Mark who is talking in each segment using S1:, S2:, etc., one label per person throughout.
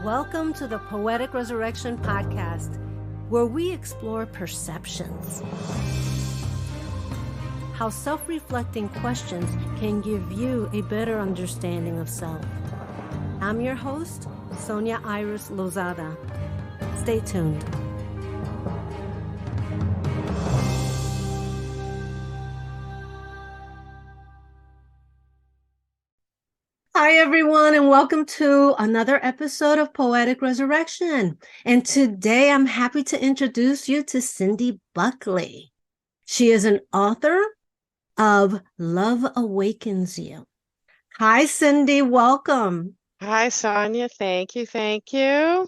S1: Welcome to the Poetic Resurrection Podcast, where we explore perceptions. How self-reflecting questions can give you a better understanding of self. I'm your host, Sonia Iris Lozada. Stay tuned. Hi, everyone, and welcome to another episode of Poetic Resurrection. And today I'm happy to introduce you to Cindi Buckley. She is an author of Love Awakens You. Hi, Cindi. Welcome.
S2: Hi, Sonia. Thank you. Thank you.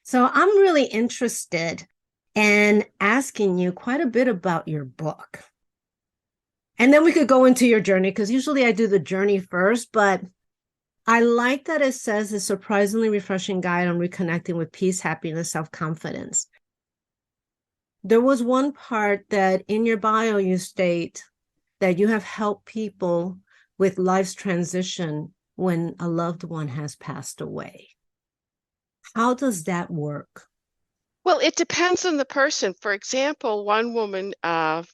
S1: So I'm really interested in asking you quite a bit about your book. And then we could go into your journey, because usually I do the journey first, but I like that it says a surprisingly refreshing guide on reconnecting with peace, happiness, self-confidence. There was one part that in your bio you state that you have helped people with life's transition when a loved one has passed away. How does that work?
S2: Well, it depends on the person. For example, one woman, her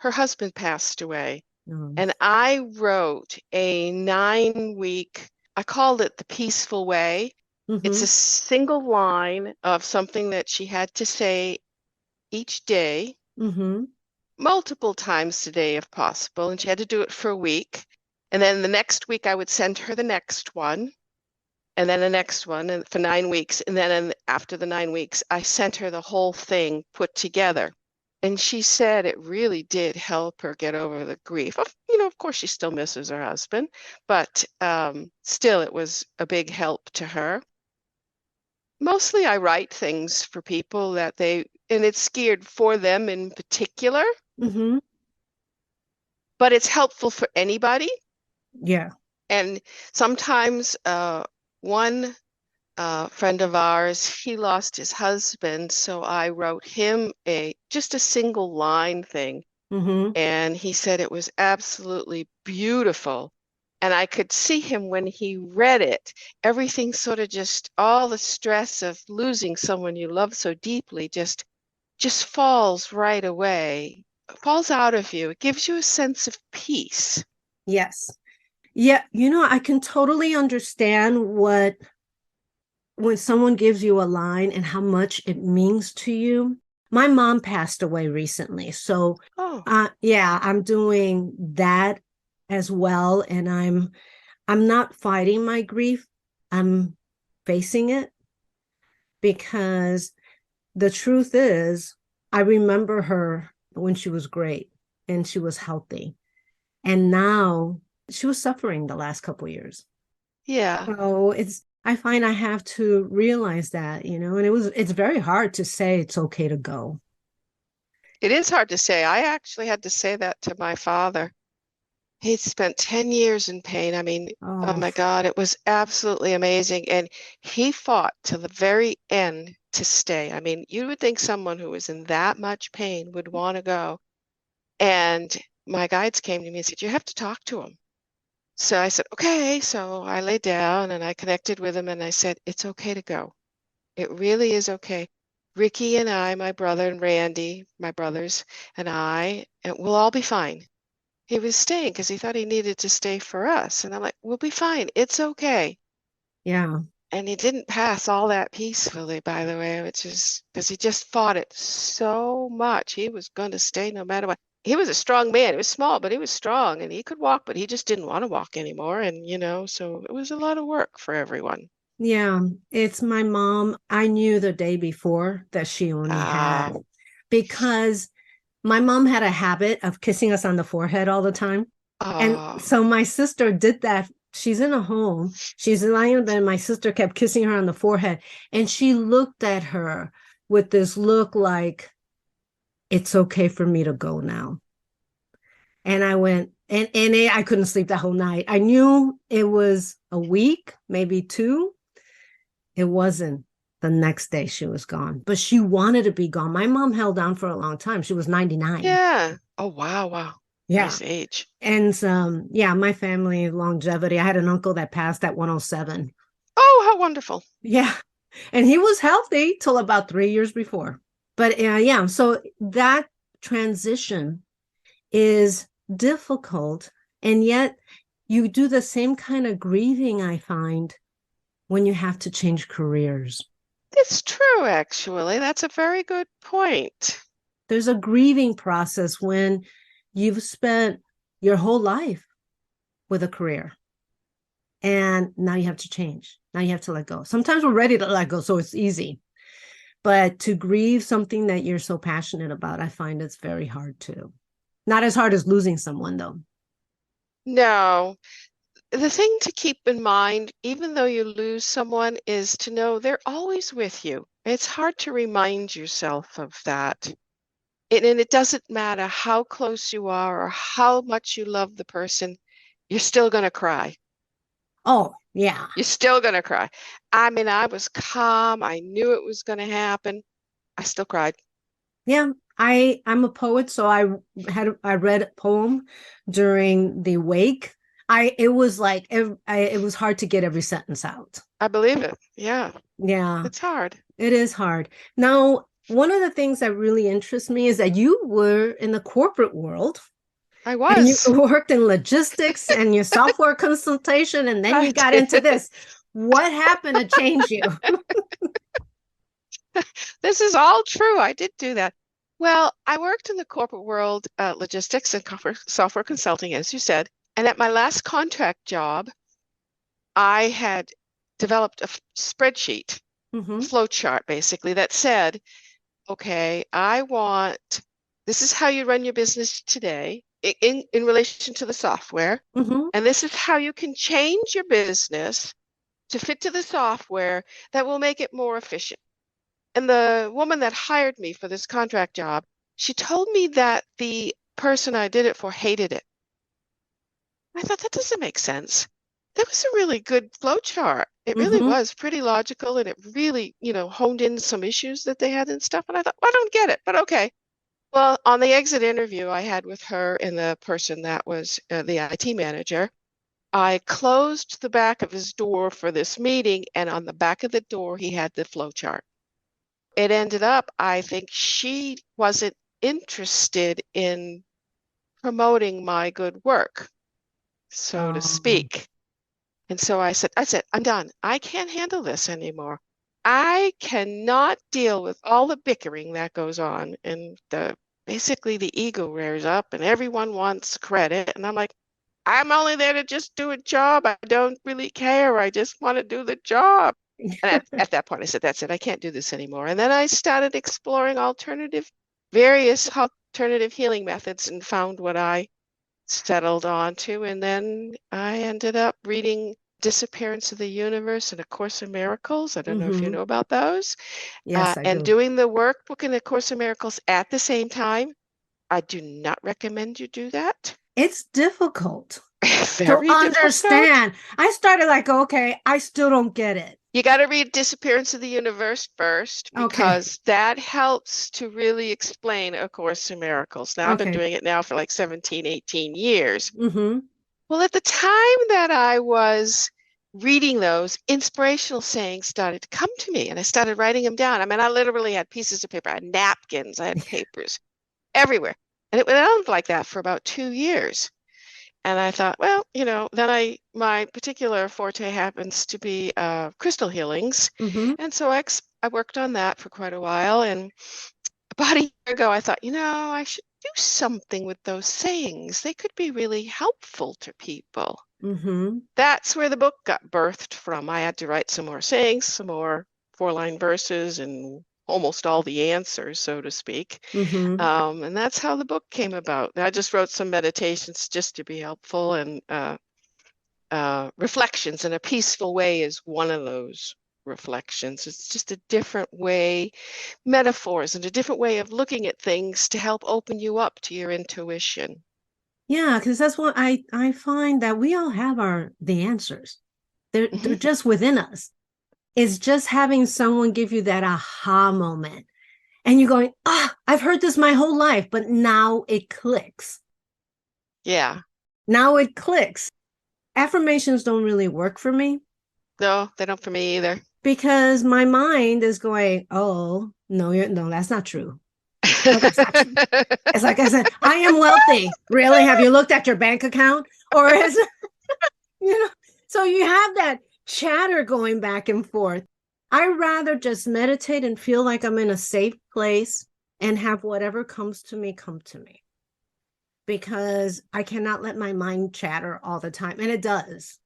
S2: husband passed away. And I wrote a 9-week, I called it The Peaceful Way.
S1: Mm-hmm.
S2: It's a single line of something that she had to say each day, multiple times a day if possible. And she had to do it for a week. And then the next week I would send her the next one. And then the next one and for 9 weeks. And then after the 9 weeks, I sent her the whole thing put together. And she said it really did help her get over the grief. Of course, she still misses her husband, but still, it was a big help to her. Mostly, I write things for people and it's geared for them in particular.
S1: Mm-hmm.
S2: But it's helpful for anybody.
S1: Yeah.
S2: And sometimes one friend of ours, he lost his husband, so I wrote him just a single line thing. And he said it was absolutely beautiful. And I could see him when he read it, everything sort of all the stress of losing someone you love so deeply just falls right away, falls out of you. It gives you a sense of peace.
S1: Yes. Yeah. I can totally understand when someone gives you a line and how much it means to you. My mom passed away recently. So I'm doing that as well. And I'm not fighting my grief. I'm facing it, because the truth is, I remember her when she was great and she was healthy. And now she was suffering the last couple of years.
S2: Yeah.
S1: So I find I have to realize that, and it's very hard to say it's okay to go.
S2: It is hard to say. I actually had to say that to my father. He spent 10 years in pain. I mean, oh my God, it was absolutely amazing. And he fought to the very end to stay. I mean, you would think someone who was in that much pain would want to go. And my guides came to me and said, you have to talk to him. So I said, okay. So I laid down and I connected with him and I said, it's okay to go. It really is okay. Ricky and I, my brother and Randy, my brothers and we'll all be fine. He was staying because he thought he needed to stay for us. And I'm like, we'll be fine. It's okay.
S1: Yeah.
S2: And he didn't pass all that peacefully, by the way, which is because he just fought it so much. He was going to stay no matter what. He was a strong man. He was small, but he was strong and he could walk, but he just didn't want to walk anymore. And, so it was a lot of work for everyone.
S1: Yeah. It's my mom. I knew the day before that she only had, because my mom had a habit of kissing us on the forehead all the time. And so my sister did that. She's in a home. She's lying in bed, and my sister kept kissing her on the forehead. And she looked at her with this look like, it's okay for me to go now. And I went, and I couldn't sleep that whole night. I knew it was a week, maybe 2. It wasn't. The next day she was gone, but she wanted to be gone. My mom held on for a long time. She was 99.
S2: Yeah. Oh, wow.
S1: Yeah.
S2: Nice age.
S1: And my family longevity. I had an uncle that passed at 107.
S2: Oh, Oh, wonderful.
S1: Yeah. And he was healthy till about 3 years before. But yeah, so that transition is difficult. And yet you do the same kind of grieving, I find, when you have to change careers.
S2: It's true, actually. That's a very good point.
S1: There's a grieving process when you've spent your whole life with a career and now you have to change. Now you have to let go. Sometimes we're ready to let go, so it's easy. But to grieve something that you're so passionate about, I find it's very hard too. Not as hard as losing someone, though.
S2: No, the thing to keep in mind, even though you lose someone, is to know they're always with you. It's hard to remind yourself of that. And it doesn't matter how close you are or how much you love the person, you're still going to cry.
S1: Oh, yeah.
S2: You're still going to cry. I mean, I was calm. I knew it was going to happen. I still cried.
S1: Yeah. I'm a poet, so I read a poem during the wake. It was like it was hard to get every sentence out.
S2: I believe it. Yeah,
S1: Yeah,
S2: it's hard.
S1: it is hard. Now, one of the things that really interests me is that you were in the corporate world
S2: I
S1: and you
S2: was.
S1: worked in logistics and your software consultation, and then
S2: I
S1: you got into
S2: did.
S1: this. What happened to change you?
S2: This is all true. I did do that. Well, I worked in the corporate world, logistics and software consulting, as you said. And at my last contract job, I had developed a spreadsheet, a
S1: Mm-hmm.
S2: flow chart basically, that said, okay, this is how you run your business today in relation to the software.
S1: Mm-hmm.
S2: And this is how you can change your business to fit to the software that will make it more efficient. And the woman that hired me for this contract job, she told me that the person I did it for hated it. I thought that doesn't make sense. That was a really good flow chart. It really
S1: Mm-hmm.
S2: was pretty logical and it really, honed in some issues that they had and stuff. And I thought, well, I don't get it, but okay. Well, on the exit interview I had with her and the person that was the IT manager, I closed the back of his door for this meeting, and on the back of the door, he had the flow chart. It ended up, I think she wasn't interested in promoting my good work, so to
S1: Oh.
S2: speak. And so I said, I'm done. I can't handle this anymore. I cannot deal with all the bickering that goes on and basically the ego rears up and everyone wants credit. And I'm like, I'm only there to just do a job. I don't really care. I just want to do the job. And at that point, I said, that's it. I can't do this anymore. And then I started exploring various alternative healing methods and found what I settled on to. And then I ended up reading Disappearance of the Universe and A Course in Miracles. I don't know if you
S1: Mm-hmm.
S2: know about those.
S1: Yes, I
S2: And
S1: do.
S2: doing the workbook in A Course in Miracles at the same time. I do not recommend you do that.
S1: It's difficult to
S2: Very difficult.
S1: understand. I started like, okay, I still don't get it.
S2: You got to read Disappearance of the Universe first
S1: Okay.
S2: because that helps to really explain A Course in Miracles. Now, I've been
S1: Okay.
S2: doing it now for like 17, 18 years.
S1: Mm-hmm.
S2: Well, at the time that I was reading those, inspirational sayings started to come to me and I started writing them down. I mean, I literally had pieces of paper, I had napkins, I had papers everywhere. And it went on like that for about 2 years. And I thought, well, then my particular forte happens to be crystal healings.
S1: Mm-hmm.
S2: And so I worked on that for quite a while. And about a year ago, I thought, I should do something with those sayings. They could be really helpful to people.
S1: Mm-hmm.
S2: That's where the book got birthed from. I had to write some more sayings, some more four-line verses, and almost all the answers, so to speak.
S1: Mm-hmm.
S2: And that's how the book came about. I just wrote some meditations just to be helpful, and reflections in a peaceful way is one of those reflections. It's just a different way, metaphors, and a different way of looking at things to help open you up to your intuition.
S1: Yeah, because that's what I find that we all have the answers. They're
S2: Mhm.
S1: just within us. It's just having someone give you that aha moment. And you're going, I've heard this my whole life, but now it clicks.
S2: Yeah.
S1: Now it clicks. Affirmations don't really work for me.
S2: No, they don't for me either.
S1: Because my mind is going, oh, no, no, that's not true. No, that's not true. It's like I said, I am wealthy. Really? Have you looked at your bank account? Or is you know, so you have that chatter going back and forth. I rather just meditate and feel like I'm in a safe place and have whatever comes to me come to me, because I cannot let my mind chatter all the time. And it does.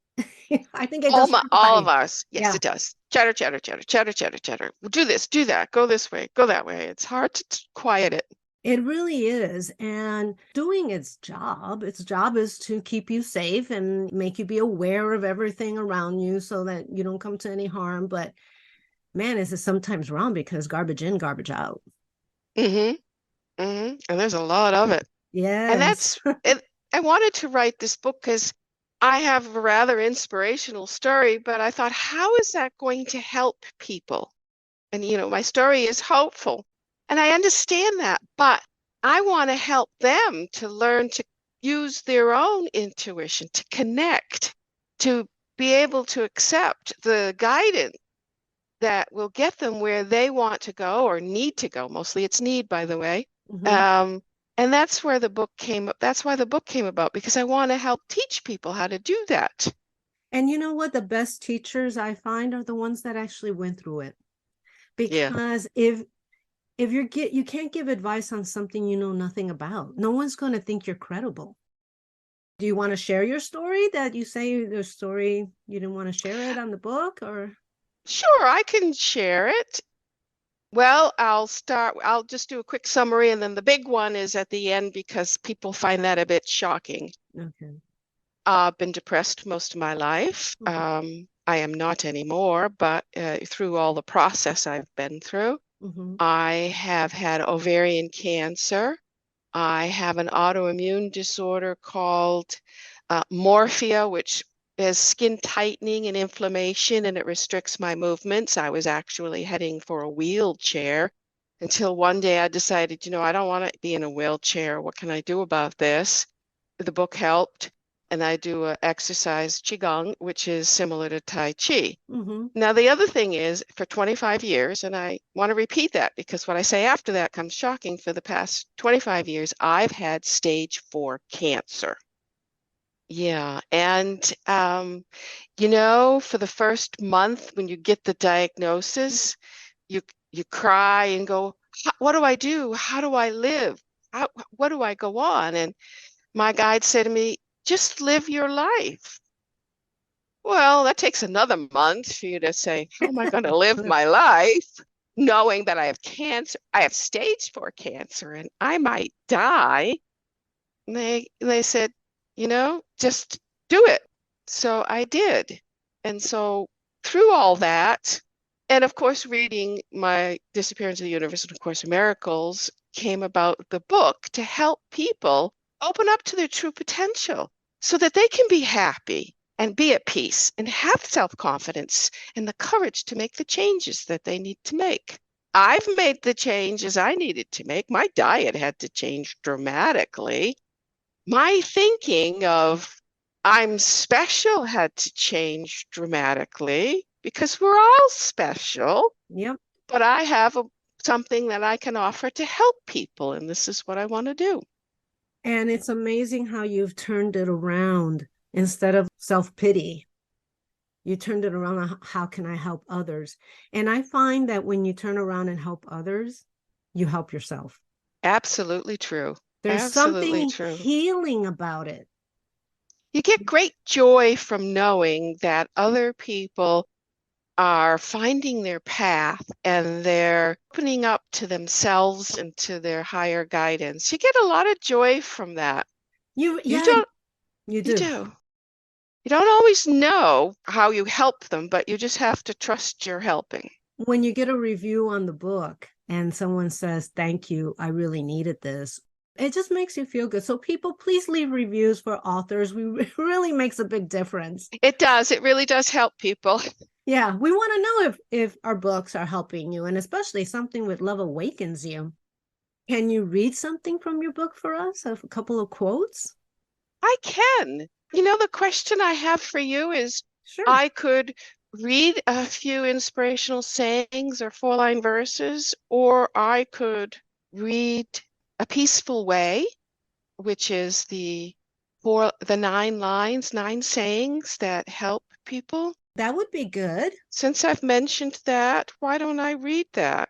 S1: I think it does for
S2: All of
S1: everybody.
S2: ours. Yes,
S1: Yeah.
S2: it does. Chatter, chatter, chatter, chatter, chatter, chatter. Do this, do that, go this way, go that way. It's hard to quiet it.
S1: It really is. And doing its job is to keep you safe and make you be aware of everything around you so that you don't come to any harm. But man, is it sometimes wrong because garbage in, garbage out.
S2: Mm-hmm. Mm-hmm. And there's a lot of it. And
S1: Yes.
S2: that's it. I wanted to write this book because I have a rather inspirational story, but I thought, how is that going to help people? And, my story is hopeful. And I understand that, but I want to help them to learn to use their own intuition, to connect, to be able to accept the guidance that will get them where they want to go or need to go. Mostly it's need, by the way.
S1: Mm-hmm.
S2: And that's where the book came up. That's why the book came about, because I want to help teach people how to do that.
S1: And you know what? The best teachers I find are the ones that actually went through it.
S2: Yeah.
S1: Because if you can't give advice on something you know nothing about, no one's going to think you're credible. Do you want to share your story, that you say the story you didn't want to share it on the book? Or
S2: Sure, I can share it. Well, I'll just do a quick summary, and then the big one is at the end because people find that a bit shocking.
S1: okay.
S2: I've been depressed most of my life.
S1: Mm-hmm.
S2: I am not anymore, but through all the process I've been through,
S1: Mm-hmm.
S2: I have had ovarian cancer. I have an autoimmune disorder called morphia, which is skin tightening and inflammation, and it restricts my movements. I was actually heading for a wheelchair until one day I decided, I don't want to be in a wheelchair. What can I do about this? The book helped, and I do a exercise qigong, which is similar to Tai Chi.
S1: Mm-hmm.
S2: Now, the other thing is for 25 years, and I want to repeat that because what I say after that comes shocking. For the past 25 years, I've had stage 4 cancer. Yeah. And, for the first month when you get the diagnosis, you you cry and go, what do I do? How do I live? What do I go on? And my guide said to me, just live your life. Well, that takes another month for you to say, how am I going to live my life knowing that I have cancer? I have stage 4 cancer and I might die. And they said, just do it. So I did. And so through all that, and of course, reading my Disappearance of the Universe and of Course in Miracles came about the book to help people open up to their true potential so that they can be happy and be at peace and have self-confidence and the courage to make the changes that they need to make. I've made the changes I needed to make. My diet had to change dramatically. My thinking of I'm special had to change dramatically because we're all special.
S1: Yep.
S2: But I have something that I can offer to help people, and this is what I want to do.
S1: And it's amazing how you've turned it around. Instead of self-pity, you turned it around on how can I help others? And I find that when you turn around and help others, you help yourself.
S2: Absolutely true.
S1: There's
S2: Absolutely
S1: something
S2: true.
S1: healing about it.
S2: You get great joy from knowing that other people are finding their path and they're opening up to themselves and to their higher guidance. You get a lot of joy from that.
S1: You
S2: You
S1: yeah,
S2: don't,
S1: you
S2: you
S1: do.
S2: do. You don't always know how you help them, but you just have to trust you're helping.
S1: When you get a review on the book and someone says, thank you, I really needed this, it just makes you feel good. So people, please leave reviews for authors. It really makes a big difference.
S2: It does. It really does help people.
S1: Yeah, we want to know if our books are helping you, and especially something with Love Awakens You. Can you read something from your book for us? A couple of quotes?
S2: I can. The question I have for you is
S1: Sure.
S2: I could read a few inspirational sayings or four-line verses, or I could read A Peaceful Way, which is the 9 lines, 9 sayings that help people.
S1: That would be good.
S2: Since I've mentioned that, why don't I read that?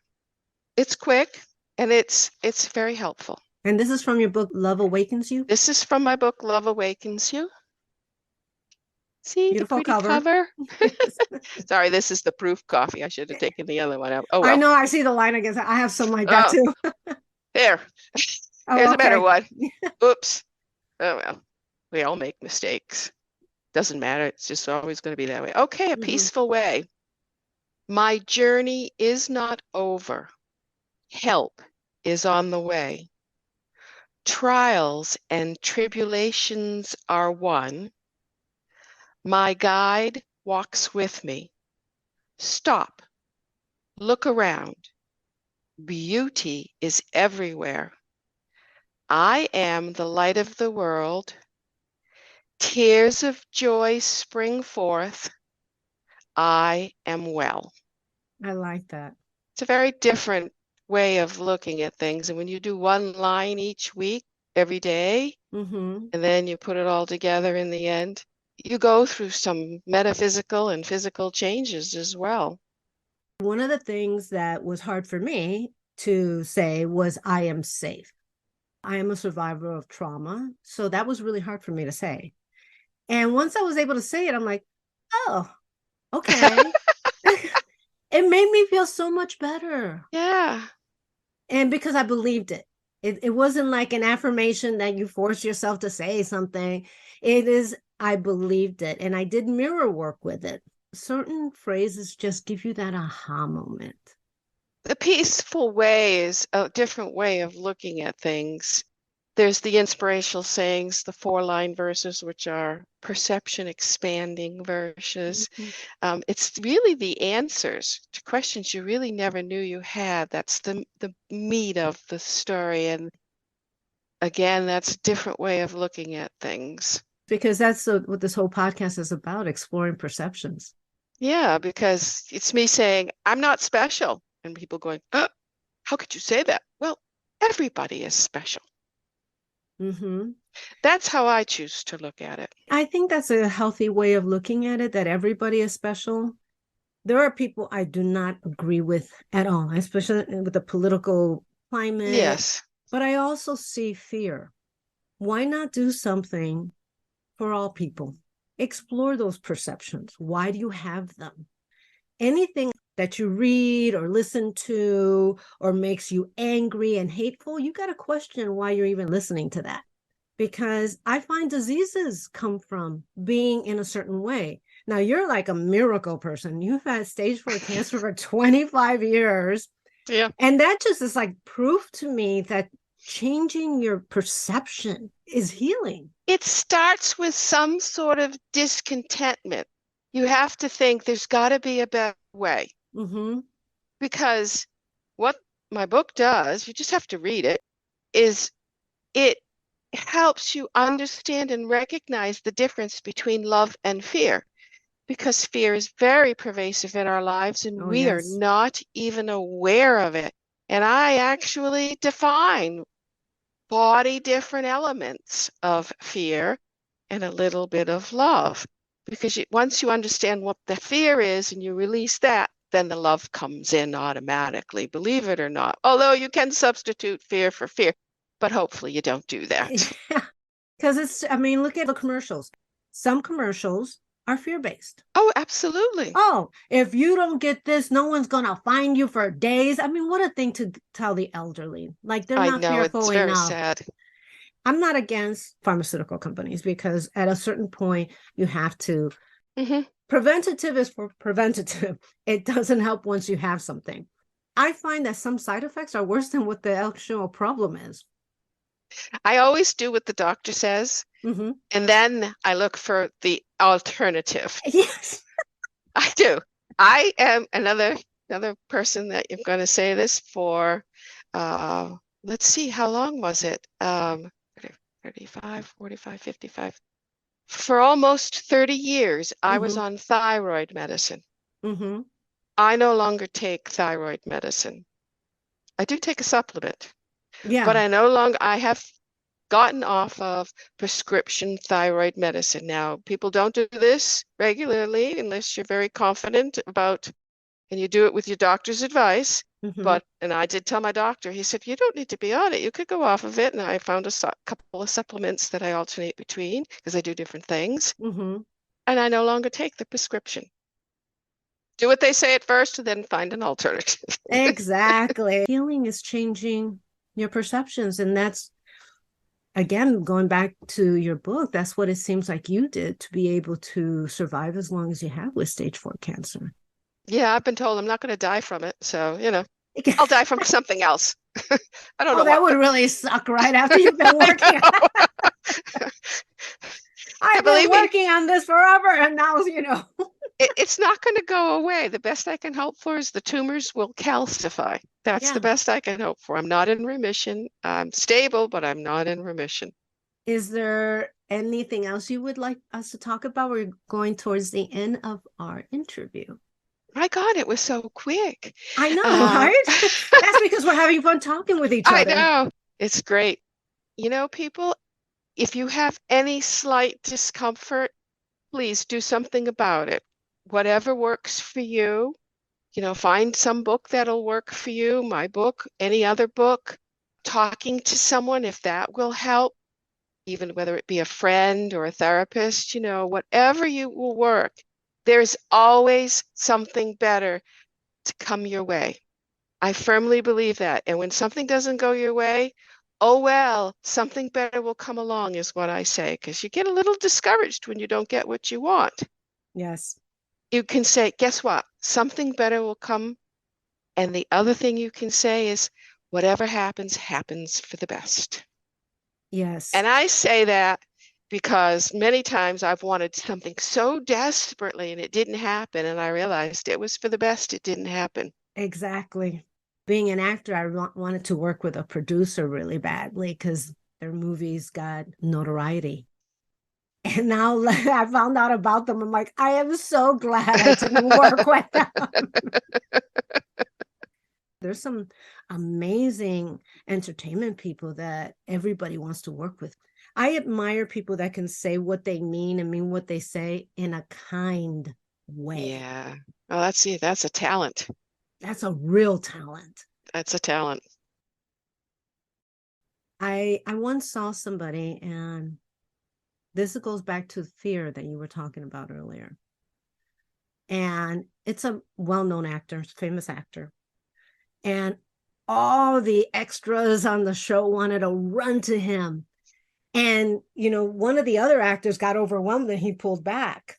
S2: It's quick and it's very helpful.
S1: And this is from your book, Love Awakens You?
S2: This is from my book, Love Awakens You. See the
S1: Beautiful
S2: pretty cover? Sorry, this is the proof coffee. I should have taken the other one out. Oh,
S1: I
S2: well.
S1: know, I see the line against it. I have some like that
S2: Oh,
S1: too.
S2: there.
S1: Oh,
S2: Here's a better
S1: okay.
S2: one. Oops. Oh, well. We all make mistakes. Doesn't matter. It's just always going to be that way. Okay, A Peaceful Way. My journey is not over. Help is on the way. Trials and tribulations are one. My guide walks with me. Stop. Look around. Beauty is everywhere. I am the light of the world. Tears of joy spring forth. I am well.
S1: I like that.
S2: It's a very different way of looking at things. And when you do one line each week, every day, and then you put it all together in the end, you go through some metaphysical and physical changes as well.
S1: One of the things that was hard for me to say was, I am safe. I am a survivor of trauma. So that was really hard for me to say. And once I was able to say it, I'm like, oh, okay. It made me feel so much better.
S2: Yeah.
S1: And because I believed it. It wasn't like an affirmation that you force yourself to say something. It is, I believed it. And I did mirror work with it. Certain phrases just give you that aha moment.
S2: The peaceful way is a different way of looking at things. There's the inspirational sayings, the 4-line verses, which are perception expanding verses. It's really the answers to questions you really never knew you had. That's the meat of the story. And again, that's a different way of looking at things.
S1: Because that's what this whole podcast is about, exploring perceptions.
S2: Yeah, because it's me saying, I'm not special. And people going, oh, how could you say that? Well, everybody is special. That's how I choose to look at it.
S1: I think that's a healthy way of looking at it, that everybody is special. There are people I do not agree with at all, especially with the political climate.
S2: Yes.
S1: But I also see fear. Why not do something for all people? Explore those perceptions. Why do you have them? Anything that you read or listen to or makes you angry and hateful, you got to question why you're even listening to that. Because I find diseases come from being in a certain way. Now, you're like a miracle person. You've had stage 4 cancer for 25 years.
S2: Yeah.
S1: And that just is like proof to me that changing your perception is healing.
S2: It starts with some sort of discontentment. You have to think there's got to be a better way. Because what my book does, you just have to read it, is it helps you understand and recognize the difference between love and fear. Because fear is very pervasive in our lives and we are not even aware of it. And I actually define 40 different elements of fear and a little bit of love. Because once you understand what the fear is and you release that, then the love comes in automatically, believe it or not. Although you can substitute fear for fear, but hopefully you don't do that.
S1: Yeah, because it's, I mean, look at the commercials. Some commercials are fear-based.
S2: Oh, absolutely.
S1: Oh, if you don't get this, no one's going to find you for days. I mean, what a thing to tell the elderly. Like, they're not fearful enough.
S2: It's very sad.
S1: I'm not against pharmaceutical companies because at a certain point, you have to. Preventative is for preventative. It doesn't help once you have something. I find that some side effects are worse than what the actual problem is.
S2: I always do what the doctor says, and then I look for the alternative.
S1: Yes.
S2: I do. I am another person that you're going to say this for, let's see, how long was it? 35, 45, 55. For almost 30 years, I was on thyroid medicine.
S1: Mm-hmm.
S2: I no longer take thyroid medicine. I do take a supplement, but
S1: Yeah.
S2: I have gotten off of prescription thyroid medicine. Now, people don't do this regularly unless you're very confident about, and you do it with your doctor's advice.
S1: Mm-hmm.
S2: And I did tell my doctor, he said, you don't need to be on it. You could go off of it. And I found a couple of supplements that I alternate between because I do different things.
S1: Mm-hmm.
S2: And I no longer take the prescription. Do what they say at first and then find an alternative.
S1: Exactly. Healing is changing your perceptions. And that's, again, going back to your book, that's what it seems like you did to be able to survive as long as you have with stage 4 cancer.
S2: Yeah, I've been told I'm not going to die from it. So, I'll die from something else. I don't
S1: Oh,
S2: know
S1: that
S2: what,
S1: would
S2: but
S1: really suck right after you've been
S2: I
S1: working.
S2: know.
S1: I've been
S2: Believe me,
S1: working on this forever, and now,
S2: it's not going to go away. The best I can hope for is the tumors will calcify. That's the
S1: Yeah.
S2: best I can hope for. I'm not in remission. I'm stable, but I'm not in remission.
S1: Is there anything else you would like us to talk about? We're going towards the end of our interview.
S2: My God, it was so quick.
S1: I know,
S2: Um,
S1: right? That's because we're having fun talking with each
S2: I
S1: other.
S2: know. It's great. People, if you have any slight discomfort, please do something about it. Whatever works for you, find some book that'll work for you, my book, any other book, talking to someone if that will help, even whether it be a friend or a therapist, whatever you will work. There's always something better to come your way. I firmly believe that. And when something doesn't go your way, oh well, something better will come along, is what I say, because you get a little discouraged when you don't get what you want.
S1: Yes.
S2: You can say, guess what? Something better will come. And the other thing you can say is, whatever happens, happens for the best.
S1: Yes.
S2: And I say that because many times I've wanted something so desperately and it didn't happen. And I realized it was for the best. It didn't happen.
S1: Exactly. Being an actor, I wanted to work with a producer really badly because their movies got notoriety. And now I found out about them. I'm like, I am so glad I didn't work with them. There's some amazing entertainment people that everybody wants to work with. I admire people that can say what they mean and mean what they say in a kind way.
S2: Yeah. Well, that's a talent.
S1: That's a real talent.
S2: That's a talent.
S1: I once saw somebody, and this goes back to fear that you were talking about earlier. And it's a well-known actor, famous actor. And all the extras on the show wanted to run to him. And, one of the other actors got overwhelmed and he pulled back.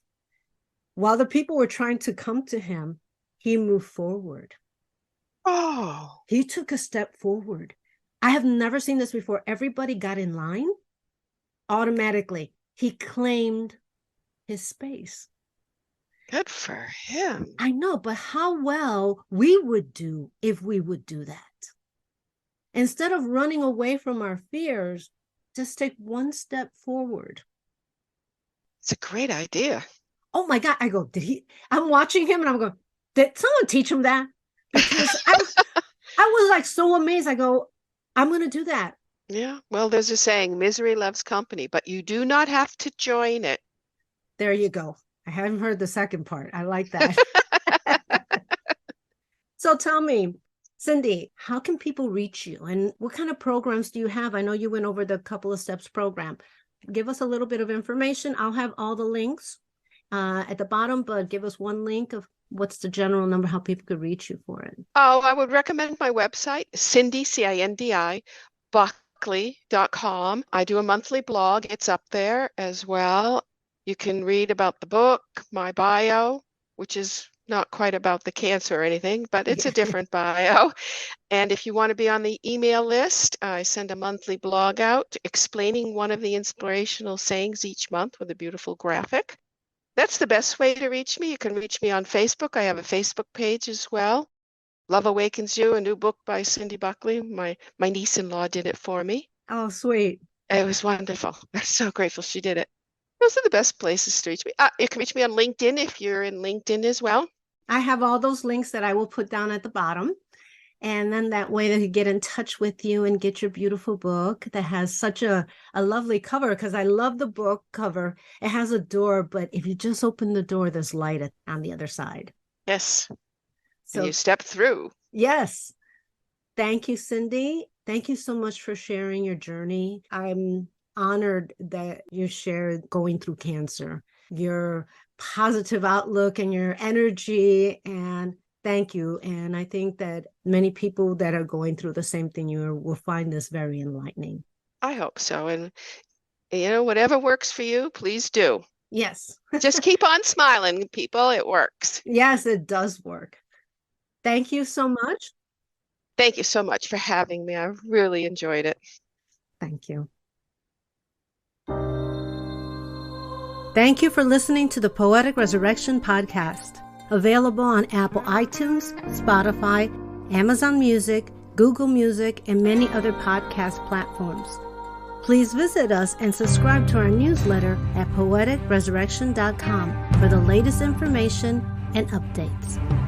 S1: While the people were trying to come to him, he moved forward.
S2: Oh.
S1: He took a step forward. I have never seen this before. Everybody got in line automatically. He claimed his space.
S2: Good for him.
S1: I know, but how well we would do if we would do that. Instead of running away from our fears, just take one step forward.
S2: It's a great idea.
S1: Oh my God. I go, I'm watching him and I'm going, did someone teach him that? Because I was like so amazed. I go, I'm going to do that.
S2: Yeah. Well, there's a saying, misery loves company, but you do not have to join it.
S1: There you go. I haven't heard the second part. I like that. So tell me, Cindi, how can people reach you and what kind of programs do you have? I know you went over the couple of steps program. Give us a little bit of information. I'll have all the links at the bottom, but give us one link of what's the general number, how people could reach you for it.
S2: Oh, I would recommend my website, Cindi, Cindi, Buckley.com. I do a monthly blog. It's up there as well. You can read about the book, my bio, which is not quite about the cancer or anything, but it's a different bio. And if you want to be on the email list, I send a monthly blog out explaining one of the inspirational sayings each month with a beautiful graphic. That's the best way to reach me. You can reach me on Facebook. I have a Facebook page as well. Love Awakens You, a new book by Cindi Buckley. My niece-in-law did it for me.
S1: Oh, sweet.
S2: It was wonderful. I'm so grateful she did it. Those are the best places to reach me. You can reach me on LinkedIn if you're in LinkedIn as well.
S1: I have all those links that I will put down at the bottom. And then that way they can get in touch with you and get your beautiful book that has such a lovely cover, because I love the book cover. It has a door, but if you just open the door, there's light on the other side.
S2: Yes.
S1: So
S2: and you step through.
S1: Yes. Thank you, Cindi. Thank you so much for sharing your journey. I'm honored that you shared going through cancer, your positive outlook and your energy, and thank you. And I think that many people that are going through the same thing you will find this very enlightening.
S2: I hope so. And, whatever works for you, please do.
S1: Yes.
S2: Just keep on smiling, people. It works.
S1: Yes, it does work. Thank you so much.
S2: Thank you so much for having me. I really enjoyed it.
S1: Thank you. Thank you for listening to the Poetic Resurrection podcast, available on Apple iTunes, Spotify, Amazon Music, Google Music, and many other podcast platforms. Please visit us and subscribe to our newsletter at poeticresurrection.com for the latest information and updates.